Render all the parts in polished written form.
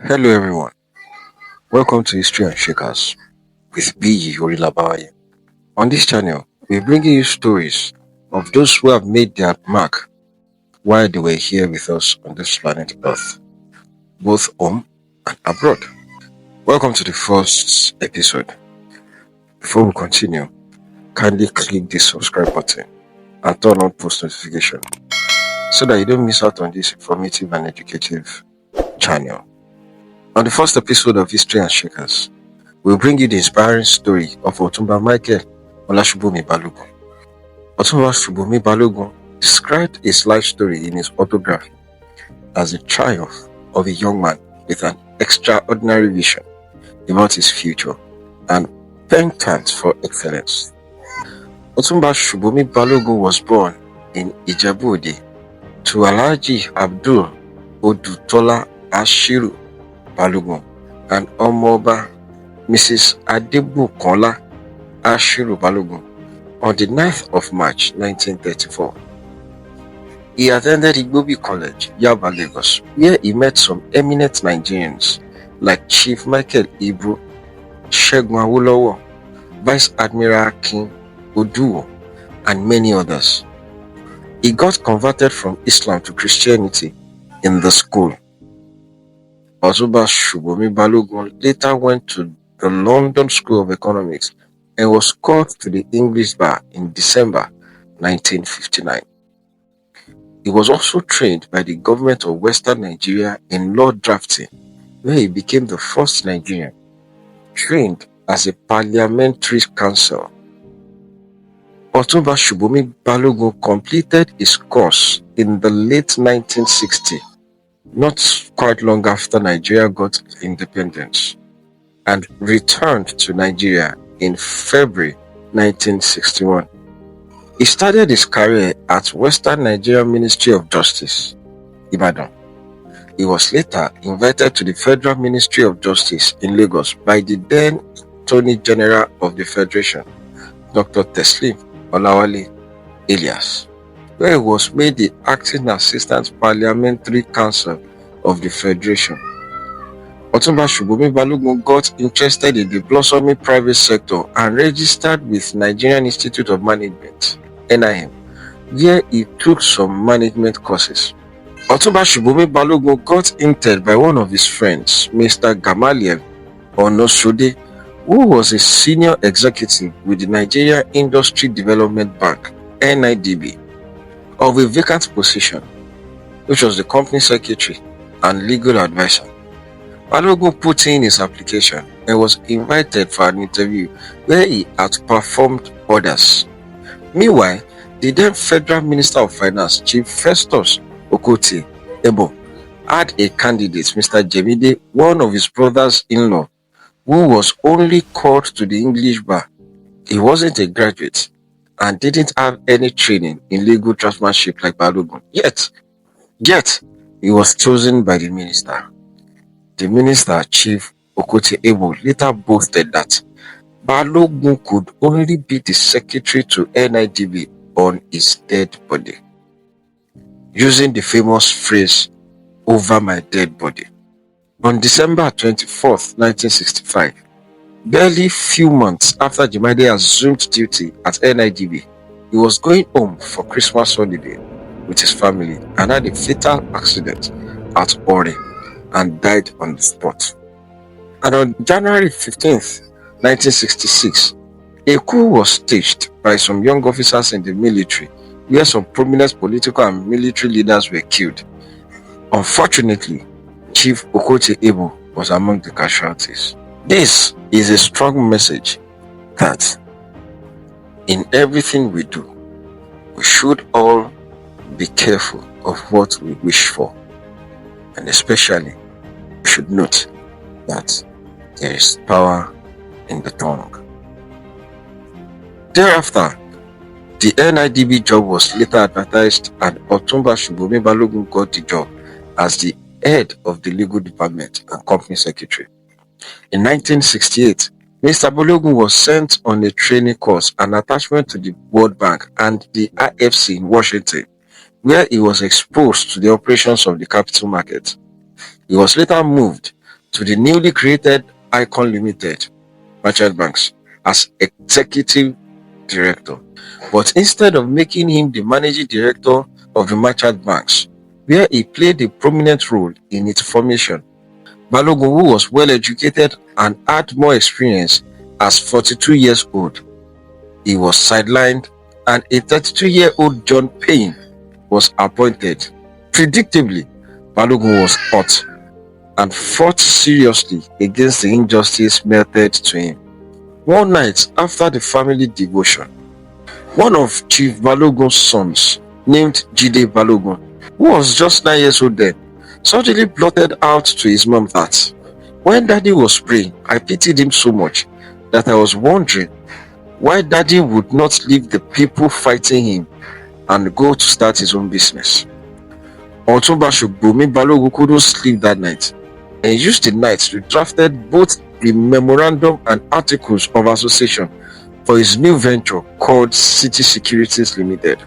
Hello everyone, welcome to History and Shakers with B. Orilabaye. On this channel, we're bringing you stories of those who have made their mark while they were here with us on this planet Earth, both home and abroad. Welcome to the first episode. Before we continue, kindly click the subscribe button and turn on post notification so that you don't miss out on this informative and educative channel. On the first episode of History and Shakers, we'll bring you the inspiring story of Otunba Michael Olasubomi Balogun. Otunba Subomi Balogun described his life story in his autography as a triumph of a young man with an extraordinary vision about his future and penchant for excellence. Otunba Subomi Balogun was born in Ijebu-Ode to Alhaji Abdul Odutola Ashiru Balogun and Omoba Mrs. Adebukola Ashiru Balogun on the 9th of March 1934. He attended Igbobi College, Yaba, Lagos, where he met some eminent Nigerians like Chief Michael Ibru, Segun Awolowo, Vice Admiral Akin Oduwo, and many others. He got converted from Islam to Christianity in the school. Otunba Subomi Balogun later went to the London School of Economics and was called to the English bar in December 1959. He was also trained by the government of Western Nigeria in law drafting, where he became the first Nigerian trained as a parliamentary counsel. Otunba Subomi Balogun completed his course in the late 1960s, not quite long after Nigeria got independence, and returned to Nigeria in February 1961. He started his career at Western Nigeria Ministry of Justice, Ibadan. He was later invited to the Federal Ministry of Justice in Lagos by the then Attorney General of the Federation, Dr. Teslim Olawale Elias, where he was made the acting assistant parliamentary counsel of the Federation. Otunba Subomi Balogun got interested in the blossoming private sector and registered with Nigerian Institute of Management, NIM, where he took some management courses. Otunba Subomi Balogun got interned by one of his friends, Mr. Gamaliel Onosode, who was a senior executive with the Nigeria Industry Development Bank, NIDB, of a vacant position, which was the company secretary and legal advisor. Balogun put in his application and was invited for an interview where he outperformed others. Meanwhile, the then Federal Minister of Finance, Chief Festus Okotie Ebo, had a candidate, Mr. Jemide, one of his brothers-in-law, who was only called to the English bar. He wasn't a graduate and didn't have any training in legal draftsmanship like Balogun. Yet, he was chosen by the minister. The minister, Chief Okotie Ebo, later boasted that Balogun could only be the secretary to NIDB on his dead body, using the famous phrase, "over my dead body." On December 24th, 1965, barely few months after Jemide assumed duty at NIDB, he was going home for Christmas holiday with his family and had a fatal accident at Ore and died on the spot. And on January 15th, 1966, a coup was staged by some young officers in the military, where some prominent political and military leaders were killed. Unfortunately, Chief Okotie Ebo was among the casualties. This is a strong message that in everything we do, we should all be careful of what we wish for, and especially we should note that there is power in the tongue. Thereafter, the NIDB job was later advertised and Otunba Subomi Balogun got the job as the head of the legal department and company secretary. In 1968, Mr. Balogun was sent on a training course, an attachment to the World Bank and the IFC in Washington, where he was exposed to the operations of the capital market. He was later moved to the newly created Icon Limited Merchant Banks as executive director. But instead of making him the managing director of the merchant banks, where he played a prominent role in its formation, Balogun, who was well educated and had more experience as 42 years old, he was sidelined, and a 32-year-old John Payne was appointed. Predictably, Balogun was hot and fought seriously against the injustice meted to him. One night after the family devotion, one of Chief Balogun's sons, named Jide Balogun, who was just 9 years old then, suddenly blurted out to his mom that, "When Daddy was praying, I pitied him so much that I was wondering why Daddy would not leave the people fighting him and go to start his own business." Otunba Subomi Balogun couldn't sleep that night and used the night to drafted both the memorandum and articles of association for his new venture called City Securities Limited.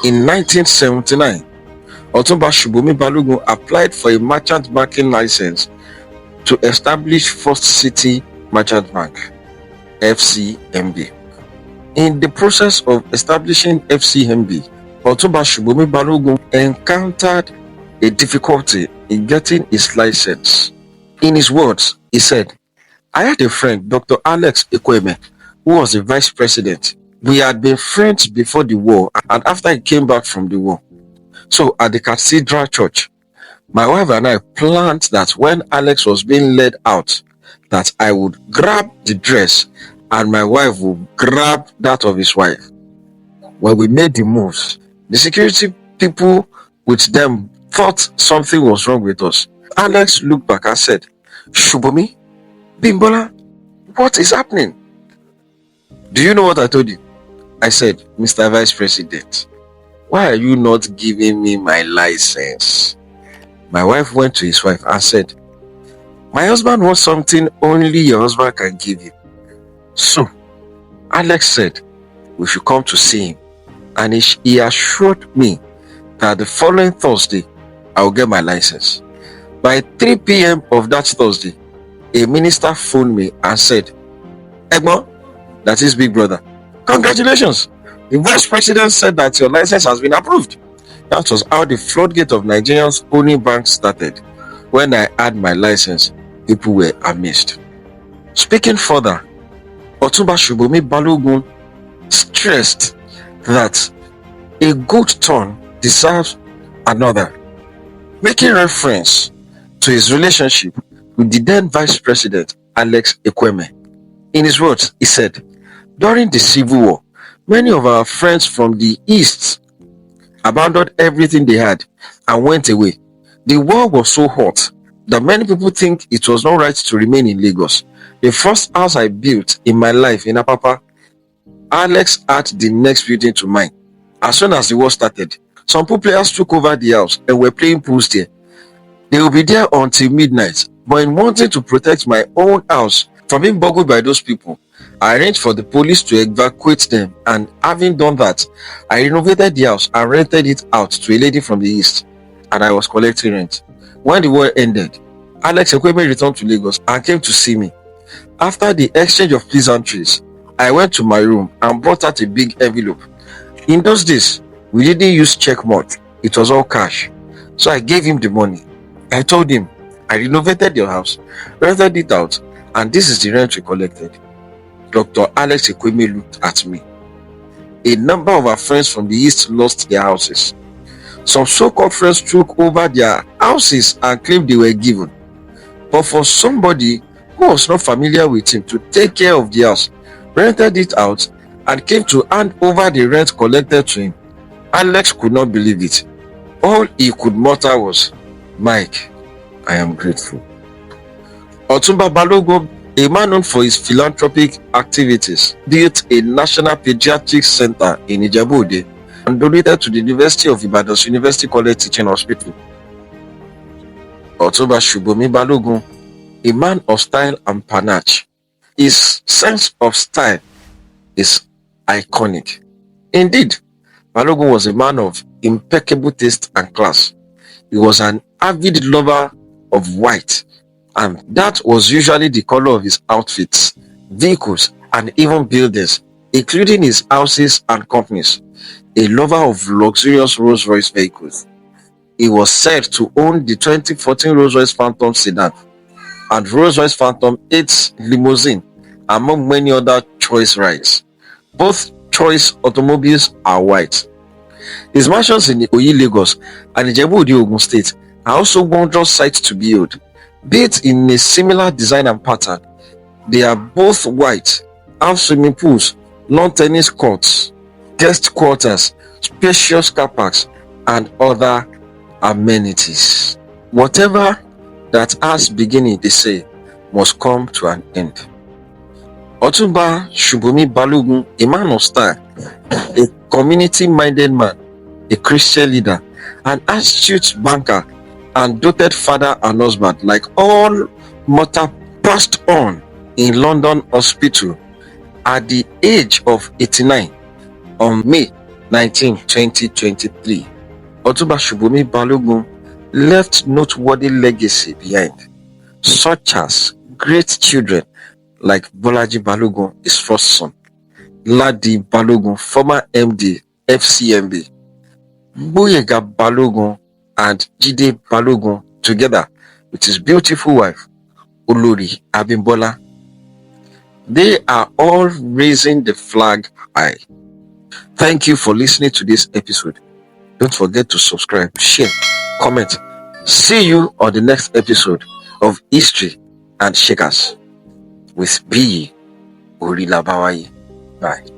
In 1979, Otunba Subomi Balogun applied for a merchant banking license to establish First City Merchant Bank, FCMB. In the process of establishing FCMB, Otunba Subomi Balogun encountered a difficulty in getting his license. In his words, he said, "I had a friend, Dr. Alex Ekwueme, who was the vice president. We had been friends before the war and after he came back from the war. So at the Cathedral Church, my wife and I planned that when Alex was being led out, that I would grab the dress and my wife would grab that of his wife. When we made the moves, the security people with them thought something was wrong with us. Alex looked back and said, 'Subomi, Bimbola, what is happening?' Do you know what I told you?" I said, "Mr. Vice President, why are you not giving me my license?" My wife went to his wife and said, "My husband wants something only your husband can give you." So Alex said we should come to see him, and he assured me that the following Thursday I will get my license. By 3 p.m. of that Thursday, a minister phoned me and said, "Egmo, that is Big Brother, congratulations. The vice president said that your license has been approved." That was how the floodgate of Nigerians owning banks started. When I had my license, people were amazed. Speaking further, Otunba Subomi Balogun stressed that a good turn deserves another, making reference to his relationship with the then Vice President Alex Ekwueme. In his words, he said, "During the Civil War, many of our friends from the East abandoned everything they had and went away. The war was so hot that many people think it was not right to remain in Lagos. The first house I built in my life in Apapa, Alex had the next building to mine. As soon as the war started, some pool players took over the house and were playing pools there. They will be there until midnight. But in wanting to protect my own house from being burgled by those people, I arranged for the police to evacuate them, and having done that, I renovated the house and rented it out to a lady from the East, and I was collecting rent. When the war ended, Alex Ekwueme returned to Lagos and came to see me. After the exchange of pleasantries, I went to my room and brought out a big envelope. In those days, we didn't use check much. It was all cash. So I gave him the money. I told him, I renovated your house, rented it out, and this is the rent we collected. Dr. Alex Ekwueme looked at me. A number of our friends from the East lost their houses. Some so-called friends took over their houses and claimed they were given. But for somebody who was not familiar with him to take care of the house, rented it out, and came to hand over the rent collected to him, Alex could not believe it. All he could mutter was, "Mike, I am grateful." Otunba Balogun, a man known for his philanthropic activities, built a national pediatric center in Ijebu-Ode and donated to the University of Ibadan's University College Teaching Hospital. Otunba Subomi Balogun, a man of style and panache. His sense of style is iconic. Indeed, Balogun was a man of impeccable taste and class. He was an avid lover of white and that was usually the color of his outfits, vehicles, and even buildings, including his houses and companies. A lover of luxurious Rolls-Royce vehicles, he was said to own the 2014 Rolls-Royce Phantom sedan and Rolls-Royce Phantom 8 limousine, among many other choice rides. Both choice automobiles are white. His mansions in Oyi, Lagos and Ijebu-Ode, Ogun State are also wondrous sights to behold. Built in a similar design and pattern, they are both white, have swimming pools, lawn tennis courts, guest quarters, spacious car parks, and other amenities. Whatever that has beginning, they say, must come to an end. Otunba Subomi Balogun, a man of style, a community-minded man, a Christian leader, an astute banker, and doted father and husband, like all mortal, passed on in London hospital at the age of 89 on May 19, 2023. Otunba Subomi Balogun left noteworthy legacy behind, such as great children like Bolaji Balogun, his first son, Ladi Balogun, former MD, FCMB, Boyega Balogun, and Jide Balogun, together with his beautiful wife, Olori Abimbola. They are all raising the flag high. Thank you for listening to this episode. Don't forget to subscribe, share, comment. See you on the next episode of History and Shakers with B. Orilabawaye. Bye.